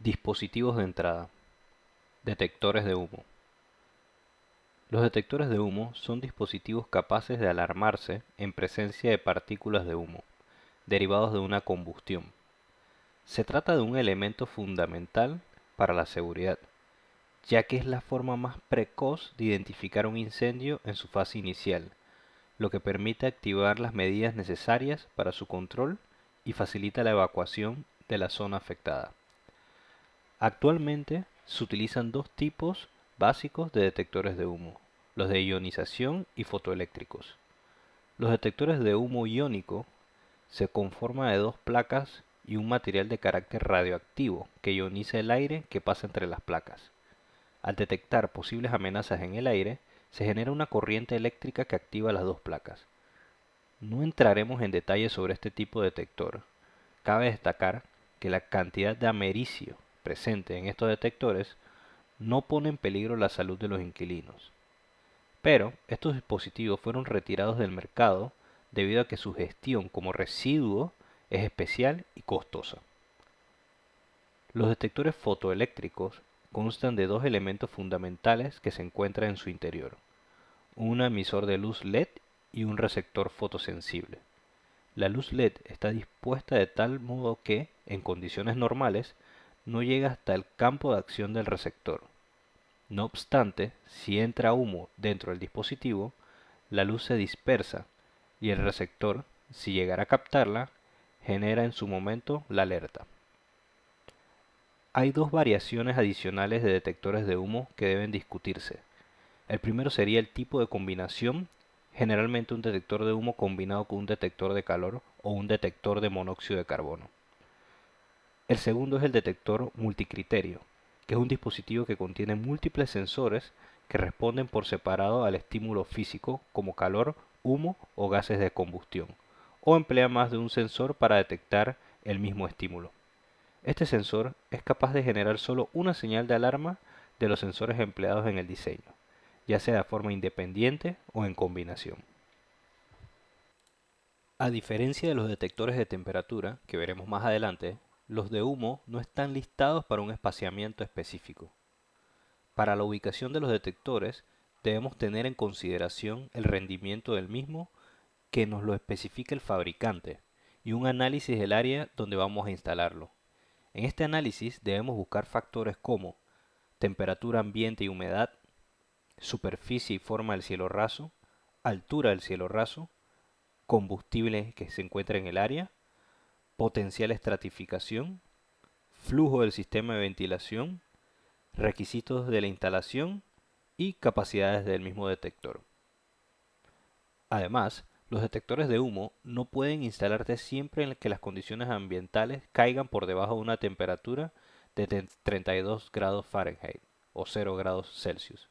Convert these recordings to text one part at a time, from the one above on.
Dispositivos de entrada. Detectores de humo. Los detectores de humo son dispositivos capaces de alarmarse en presencia de partículas de humo, derivados de una combustión. Se trata de un elemento fundamental para la seguridad, ya que es la forma más precoz de identificar un incendio en su fase inicial, lo que permite activar las medidas necesarias para su control y facilita la evacuación de la zona afectada. Actualmente se utilizan dos tipos básicos de detectores de humo, los de ionización y fotoeléctricos. Los detectores de humo iónico se conforman de dos placas y un material de carácter radioactivo que ioniza el aire que pasa entre las placas. Al detectar posibles amenazas en el aire, se genera una corriente eléctrica que activa las dos placas. No entraremos en detalle sobre este tipo de detector. Cabe destacar que la cantidad de americio presente en estos detectores no pone en peligro la salud de los inquilinos. Pero estos dispositivos fueron retirados del mercado debido a que su gestión como residuo es especial y costosa. Los detectores fotoeléctricos constan de dos elementos fundamentales que se encuentran en su interior: un emisor de luz LED y un receptor fotosensible. La luz LED está dispuesta de tal modo que, en condiciones normales, no llega hasta el campo de acción del receptor. No obstante, si entra humo dentro del dispositivo, la luz se dispersa y el receptor, si llegara a captarla, genera en su momento la alerta. Hay dos variaciones adicionales de detectores de humo que deben discutirse. El primero sería el tipo de combinación, generalmente un detector de humo combinado con un detector de calor o un detector de monóxido de carbono. El segundo es el detector multicriterio, que es un dispositivo que contiene múltiples sensores que responden por separado al estímulo físico como calor, humo o gases de combustión, o emplea más de un sensor para detectar el mismo estímulo. Este sensor es capaz de generar solo una señal de alarma de los sensores empleados en el diseño, ya sea de forma independiente o en combinación. A diferencia de los detectores de temperatura, que veremos más adelante, los de humo no están listados para un espaciamiento específico. Para la ubicación de los detectores, debemos tener en consideración el rendimiento del mismo que nos lo especifica el fabricante y un análisis del área donde vamos a instalarlo. En este análisis debemos buscar factores como temperatura ambiente y humedad, superficie y forma del cielo raso, altura del cielo raso, combustible que se encuentra en el área, potencial estratificación, flujo del sistema de ventilación, requisitos de la instalación y capacidades del mismo detector. Además, los detectores de humo no pueden instalarte siempre en que las condiciones ambientales caigan por debajo de una temperatura de 32 grados Fahrenheit o 0 grados Celsius,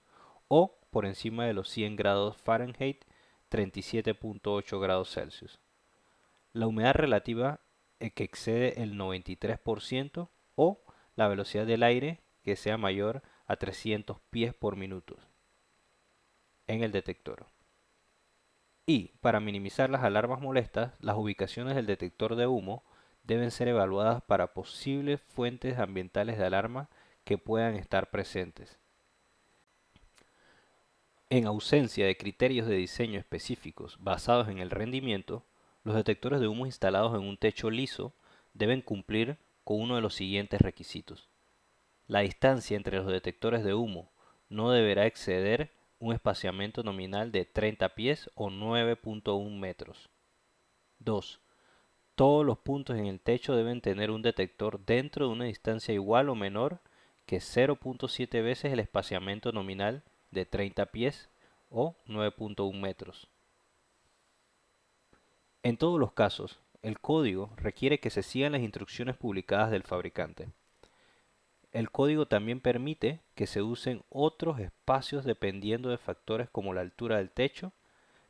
o por encima de los 100 grados Fahrenheit, 37.8 grados Celsius. La humedad relativa que excede el 93% o la velocidad del aire que sea mayor a 300 pies por minuto en el detector. Y, para minimizar las alarmas molestas, las ubicaciones del detector de humo deben ser evaluadas para posibles fuentes ambientales de alarma que puedan estar presentes. En ausencia de criterios de diseño específicos basados en el rendimiento, los detectores de humo instalados en un techo liso deben cumplir con uno de los siguientes requisitos. La distancia entre los detectores de humo no deberá exceder un espaciamiento nominal de 30 pies o 9.1 metros. 2. Todos los puntos en el techo deben tener un detector dentro de una distancia igual o menor que 0.7 veces el espaciamiento nominal de 30 pies o 9.1 metros. En todos los casos, el código requiere que se sigan las instrucciones publicadas del fabricante. El código también permite que se usen otros espacios dependiendo de factores como la altura del techo,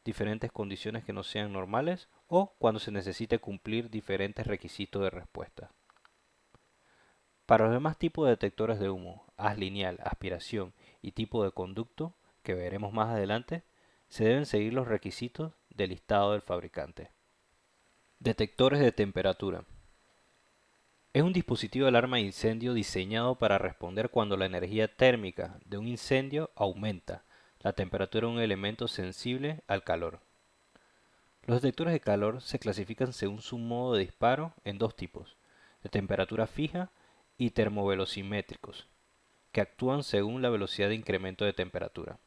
diferentes condiciones que no sean normales o cuando se necesite cumplir diferentes requisitos de respuesta. Para los demás tipos de detectores de humo, haz lineal, aspiración y tipo de conducto, que veremos más adelante, se deben seguir los requisitos del listado del fabricante. Detectores de temperatura. Es un dispositivo de alarma de incendio diseñado para responder cuando la energía térmica de un incendio aumenta la temperatura de un elemento sensible al calor. Los detectores de calor se clasifican según su modo de disparo en dos tipos, de temperatura fija y termovelocimétricos, que actúan según la velocidad de incremento de temperatura.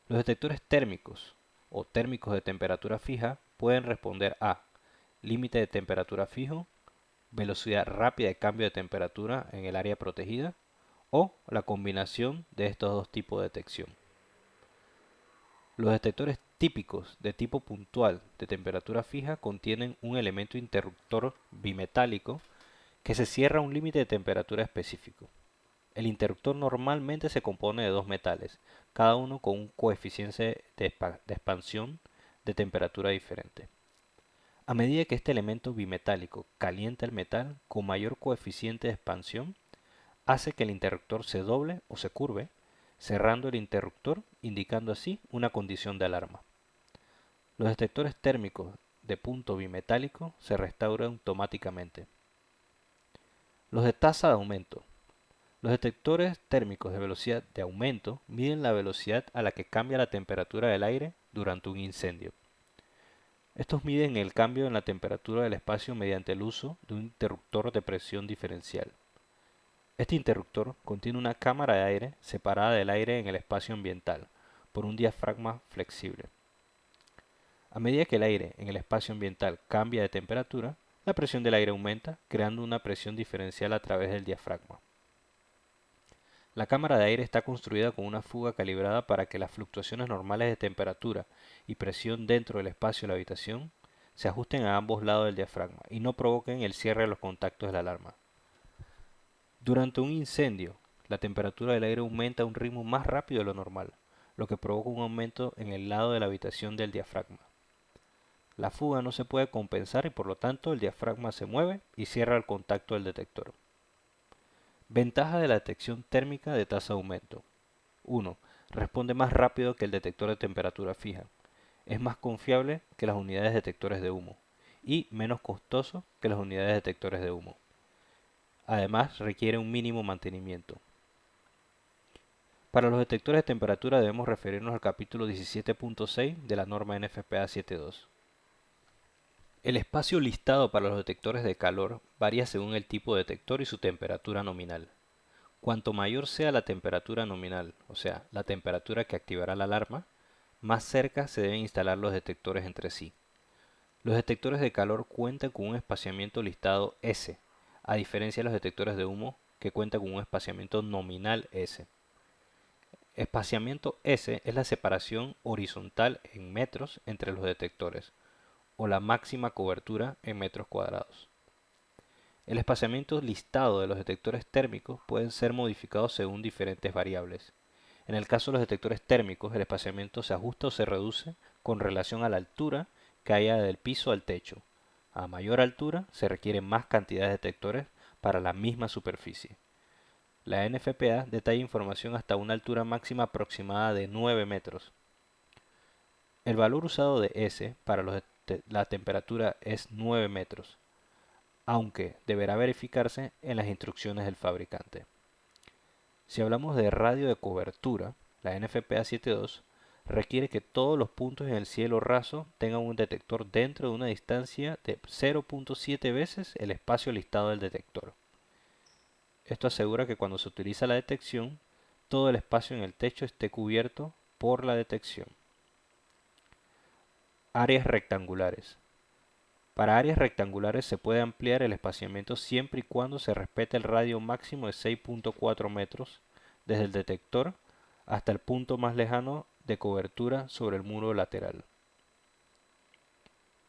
Los detectores térmicos o térmicos de temperatura fija pueden responder a límite de temperatura fijo, velocidad rápida de cambio de temperatura en el área protegida o la combinación de estos dos tipos de detección. Los detectores típicos de tipo puntual de temperatura fija contienen un elemento interruptor bimetálico que se cierra a un límite de temperatura específico. El interruptor normalmente se compone de dos metales, cada uno con un coeficiente de expansión de temperatura diferente. A medida que este elemento bimetálico calienta el metal con mayor coeficiente de expansión, hace que el interruptor se doble o se curve, cerrando el interruptor, indicando así una condición de alarma. Los detectores térmicos de punto bimetálico se restauran automáticamente. Los de tasa de aumento. Los detectores térmicos de velocidad de aumento miden la velocidad a la que cambia la temperatura del aire durante un incendio. Estos miden el cambio en la temperatura del espacio mediante el uso de un interruptor de presión diferencial. Este interruptor contiene una cámara de aire separada del aire en el espacio ambiental por un diafragma flexible. A medida que el aire en el espacio ambiental cambia de temperatura, la presión del aire aumenta, creando una presión diferencial a través del diafragma. La cámara de aire está construida con una fuga calibrada para que las fluctuaciones normales de temperatura y presión dentro del espacio de la habitación se ajusten a ambos lados del diafragma y no provoquen el cierre de los contactos de la alarma. Durante un incendio, la temperatura del aire aumenta a un ritmo más rápido de lo normal, lo que provoca un aumento en el lado de la habitación del diafragma. La fuga no se puede compensar y por lo tanto el diafragma se mueve y cierra el contacto del detector. Ventaja de la detección térmica de tasa de aumento. 1. Responde más rápido que el detector de temperatura fija. Es más confiable que las unidades detectores de humo y menos costoso que las unidades detectores de humo. Además, requiere un mínimo mantenimiento. Para los detectores de temperatura debemos referirnos al capítulo 17.6 de la norma NFPA 7.2. El espacio listado para los detectores de calor varía según el tipo de detector y su temperatura nominal. Cuanto mayor sea la temperatura nominal, o sea, la temperatura que activará la alarma, más cerca se deben instalar los detectores entre sí. Los detectores de calor cuentan con un espaciamiento listado S, a diferencia de los detectores de humo que cuentan con un espaciamiento nominal S. Espaciamiento S es la separación horizontal en metros entre los detectores, o la máxima cobertura en metros cuadrados. El espaciamiento listado de los detectores térmicos pueden ser modificados según diferentes variables. En el caso de los detectores térmicos, el espaciamiento se ajusta o se reduce con relación a la altura que haya del piso al techo. A mayor altura se requiere más cantidad de detectores para la misma superficie. La NFPA detalla información hasta una altura máxima aproximada de 9 metros. El valor usado de S para la temperatura es 9 metros, aunque deberá verificarse en las instrucciones del fabricante. Si hablamos de radio de cobertura, la NFPA 7.2 requiere que todos los puntos en el cielo raso tengan un detector dentro de una distancia de 0.7 veces el espacio listado del detector. Esto asegura que cuando se utiliza la detección, todo el espacio en el techo esté cubierto por la detección. Áreas rectangulares. Para áreas rectangulares se puede ampliar el espaciamiento siempre y cuando se respete el radio máximo de 6.4 metros desde el detector hasta el punto más lejano de cobertura sobre el muro lateral.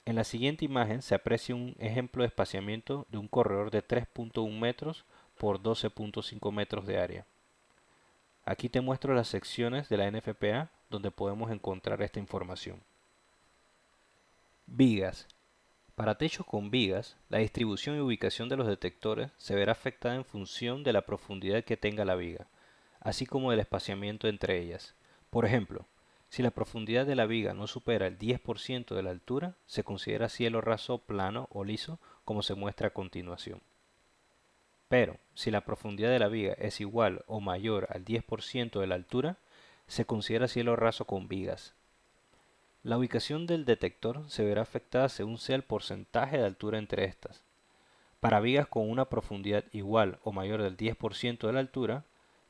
En la siguiente imagen se aprecia un ejemplo de espaciamiento de un corredor de 3.1 metros por 12.5 metros de área. Aquí te muestro las secciones de la NFPA donde podemos encontrar esta información. Vigas. Para techos con vigas, la distribución y ubicación de los detectores se verá afectada en función de la profundidad que tenga la viga, así como del espaciamiento entre ellas. Por ejemplo, si la profundidad de la viga no supera el 10% de la altura, se considera cielo raso plano o liso, como se muestra a continuación. Pero, si la profundidad de la viga es igual o mayor al 10% de la altura, se considera cielo raso con vigas. La ubicación del detector se verá afectada según sea el porcentaje de altura entre estas. Para vigas con una profundidad igual o mayor del 10% de la altura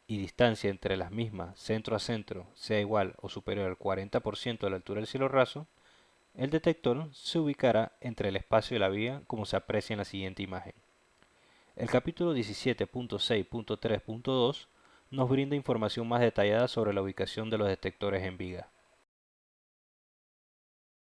y distancia entre las mismas centro a centro sea igual o superior al 40% de la altura del cielo raso, el detector se ubicará entre el espacio de la viga como se aprecia en la siguiente imagen. El capítulo 17.6.3.2 nos brinda información más detallada sobre la ubicación de los detectores en viga.